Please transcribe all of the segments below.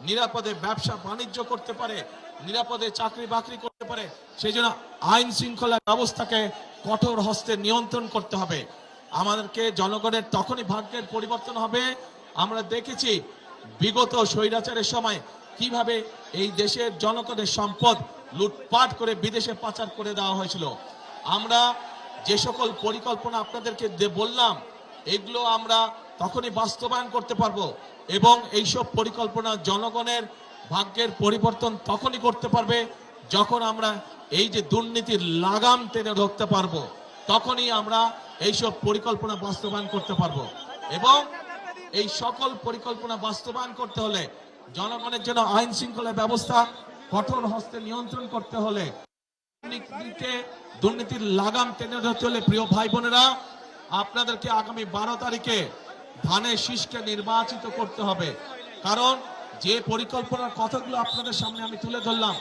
নিরাপদে ব্যবসা বাণিজ্য করতে পারে, নিরাপদে চাকরি বাকরি করতে পারে। সেই জন্য আইন শৃঙ্খলা ব্যবস্থাকে কঠোর হস্তে নিয়ন্ত্রণ করতে হবে। আমাদেরকে জনগণের তখনই ভাগ্যের পরিবর্তন হবে। আমরা দেখেছি বিগত স্বৈরাচারের সময় কিভাবে এই দেশের জনগণের সম্পদ লুটপাট করে বিদেশে পাচার করে দেওয়া হয়েছিল। আমরা যে সকল পরিকল্পনা আপনাদেরকে বললাম, এগুলো আমরা তখনই বাস্তবায়ন করতে পারবো এবং এইসব পরিকল্পনা জনগণের ভাগ্যের পরিবর্তন তখনই করতে পারবে যখন আমরা এই যে দুর্নীতির লাগাম টেনে ধরতে পারবো, তখনই আমরা এইসব পরিকল্পনা বাস্তবায়ন করতে পারবো। এবং এই সকল পরিকল্পনা বাস্তবায়ন করতে হলে জনগণের জন্য আইন শৃঙ্খলা ব্যবস্থা কঠোর হস্তে নিয়ন্ত্রণ করতে হলে, দুর্নীতির লাগাম টেনে ধরতে হলে, প্রিয় ভাই বোনেরা, আপনাদেরকে আগামী 12 তারিখে ধানের শীষকে নির্বাচিত করতে হবে। কারণ যে পরিকল্পনার কথাগুলো আপনাদের সামনে আমি তুলে ধরলাম,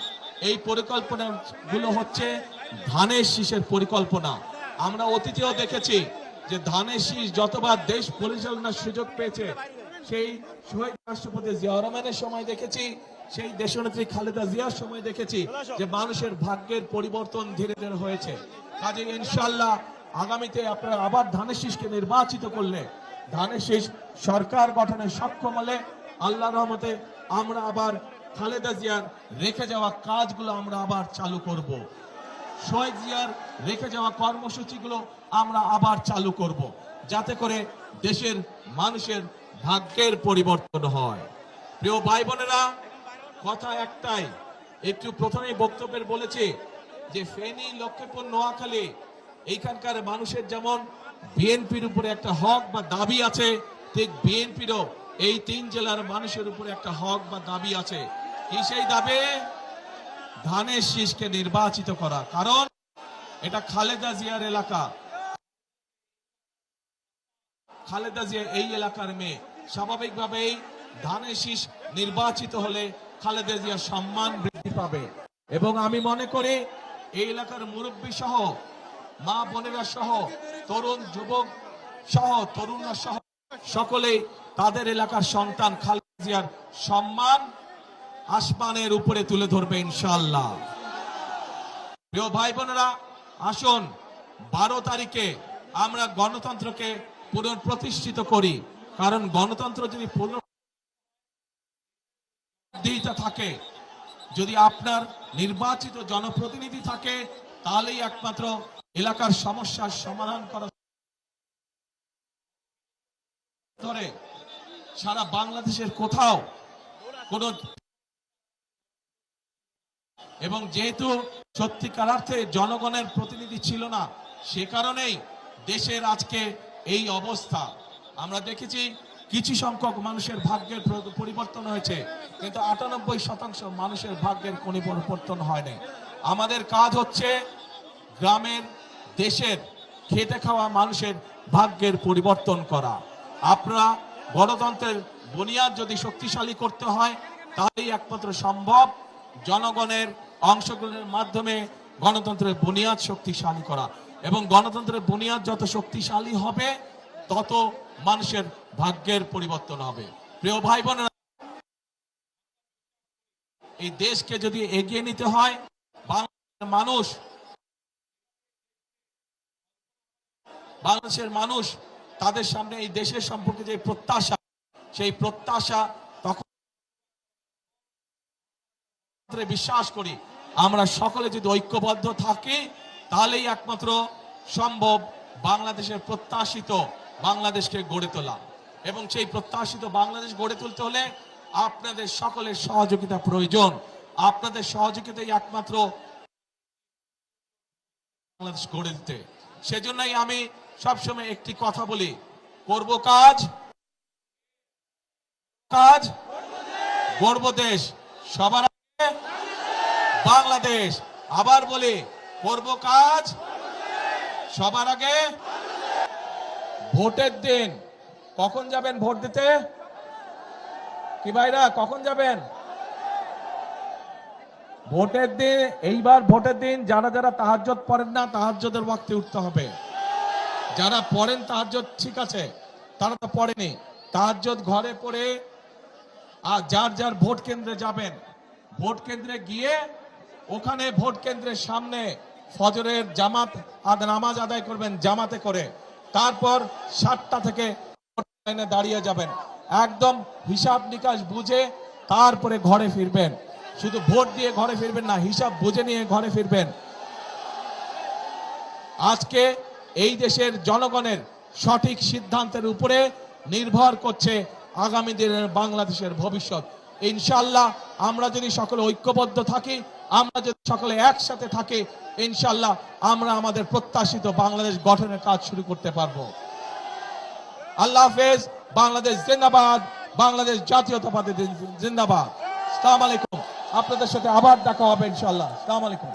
এই পরিকল্পনাগুলো হচ্ছে ধানের শীষের পরিকল্পনা। আমরা অতীতেও দেখেছি যে ধানের শীষ যতবার দেশ পরিচালনার সুযোগ পেয়েছে, সেই শহীদ রাষ্ট্রপতি জিয়াউর রহমানের সময় দেখেছি, সেই দেশনেত্রী খালেদা জিয়ার সময় দেখেছি যে মানুষের ভাগ্যের পরিবর্তন ধীরে ধীরে হয়েছে। কাজে ইনশাআল্লাহ আগামীতে আপনারা আবার ধানের শীষকে নির্বাচিত করলে, ধানের শীষ সরকার গঠনে সক্ষম হলে আল্লাহর রহমতে আমরা আবার খালেদা জিয়ার রেখে যাওয়া কাজগুলো আমরা আবার চালু করব। শহীদ জিয়ার রেখে যাওয়া কর্মসূচিগুলো আমরা আবার চালু করব, যাতে করে দেশের মানুষের ভাগ্যের পরিবর্তন হয়। প্রিয় ভাই বোনেরা, কথা একটাই, একটু প্রথমেই বক্তব্যের বলেছি যে ফেনী, লক্ষ্মীপুর, নোয়াখালী এইখানকার মানুষের যেমন বিএনপির উপরে একটা হক বা দাবি আছে, ঠিক বিএনপিরও এই 3 জেলার মানুষের উপরে একটা হক বা দাবি আছে। কি সেই দাবি? ধানের শীষকে নির্বাচিত করা। কারণ এটা খালেদা জিয়ার এলাকা, খালেদা জিয়া এই এলাকার মেয়ে। স্বাভাবিকভাবেই ধানের শীষ নির্বাচিত হলে খালেদা জিয়ার সম্মান বৃদ্ধি পাবে। এবং আমি মনে করি এই এলাকার মুরব্বী সহ, মা বোনেরা সহ, তরুণ যুবক সহ, তরুণরা সহ সকলেই তাদের এলাকার সন্তান খালেদা জিয়ার সম্মান আসমানের উপরে তুলে ধরবে ইনশাআল্লাহ। প্রিয় ভাই বোনেরা, আসুন 12 তারিখে আমরা গণতন্ত্রকে পুনঃপ্রতিষ্ঠিত করি। কারণ গণতন্ত্র যদি পুনঃপ্রতিষ্ঠিত থাকে, যদি আপনার নির্বাচিত জনপ্রতিনিধি থাকে, তাহলেই একমাত্র এলাকার সমস্যার সমাধান করা ধরে সারা বাংলাদেশের কোথাও কোন। এবং যেহেতু সত্যিকার অর্থে জনগণের প্রতিনিধি ছিল না, সে কারণেই দেশের আজকে এই অবস্থা। আমরা দেখেছি কিছু সংখ্যক মানুষের ভাগ্যের পরিবর্তন হয়েছে, কিন্তু 98% মানুষের ভাগ্যের কোনো পরিবর্তন হয়নি। আমাদের কাজ হচ্ছে গ্রামের, দেশের খেটে খাওয়া মানুষের ভাগ্যের পরিবর্তন করা। আপনারা গণতন্ত্রের বুনিয়াদ যদি শক্তিশালী করতে হয়, তাহলেই একমাত্র সম্ভব জনগণের অংশগ্রহণের মাধ্যমে গণতন্ত্রের বুনিয়াদ শক্তিশালী করা। এবং গণতন্ত্রের বুনিয়াদ যত শক্তিশালী হবে, তত মানুষের ভাগ্যের পরিবর্তন হবে। প্রিয় ভাই বোনেরা, এই দেশকে যদি এগিয়ে নিতে হয়, বাংলাদেশের মানুষ তাদের সামনে এই দেশের সম্পর্কে যে প্রত্যাশা, সেই প্রত্যাশা তখন বিশ্বাস করি আমরা সকলে যদি ঐক্যবদ্ধ থাকি, তাহলেই একমাত্র সম্ভব বাংলাদেশের প্রত্যাশিত বাংলাদেশকে গড়ে তোলা। এবং সেই প্রত্যাশিত বাংলাদেশ গড়ে তুলতে হলে আপনাদের সকলের সহযোগিতা প্রয়োজন। আপনাদের সহযোগিতাই একমাত্র বাংলাদেশ গড়ে দিতে। সেজন্যই আমি সবসময় একটি কথা বলি, করব কাজ, কাজ গড়ব দেশ, সবার আগে বাংলাদেশ। আবার বলি, করব কাজ, সবার আগে। ভোটের দিন কখন যাবেন ভোট দিতে? কি ভাইরা, কখন যাবেন ভোটের দিন? এইবার ভোটের দিন যারা যারা তাহাজ্জুদ পড়েন না, তাহাজ্জুদের ওয়াক্তে উঠতে হবে। যারা পড়েন তাহাজ্জুদ ঠিক আছে, তারা তো পড়েনি, তাহাজ্জুদ ঘরে পড়ে আর যার যার ভোট কেন্দ্রে যাবেন, ভোট কেন্দ্রে গিয়ে ওখানে ভোট কেন্দ্রের সামনে ফজরের জামাত নামাজ আদায় করবেন জামাতে করে। তারপর 7টা থেকে লাইনে দাঁড়িয়ে যাবেন, একদম হিসাব নিকাশ বুঝে তারপরে ঘরে ফিরবেন। শুধু ভোট দিয়ে ঘরে ফিরবেন না, হিসাব বুঝে নিয়ে ঘরে ফিরবেন। আজকে এই দেশের জনগণের সঠিক সিদ্ধান্তের উপরে নির্ভর করছে আগামী দিনের বাংলাদেশের ভবিষ্যৎ। ইনশাআল্লাহ আমরা যদি সকলে ঐক্যবদ্ধ থাকি, আমরা যদি সকলে একসাথে থাকি, ইনশাআল্লাহ আমরা আমাদের প্রত্যাশিত বাংলাদেশ গঠনের কাজ শুরু করতে পারবো। আল্লাহ হাফেজ। বাংলাদেশ জিন্দাবাদ, বাংলাদেশ জাতীয়তাবাদী জিন্দাবাদ। আসসালামু আলাইকুম। আপনাদের সাথে আবার দেখা হবে ইনশাআল্লাহ। আসসালামু আলাইকুম।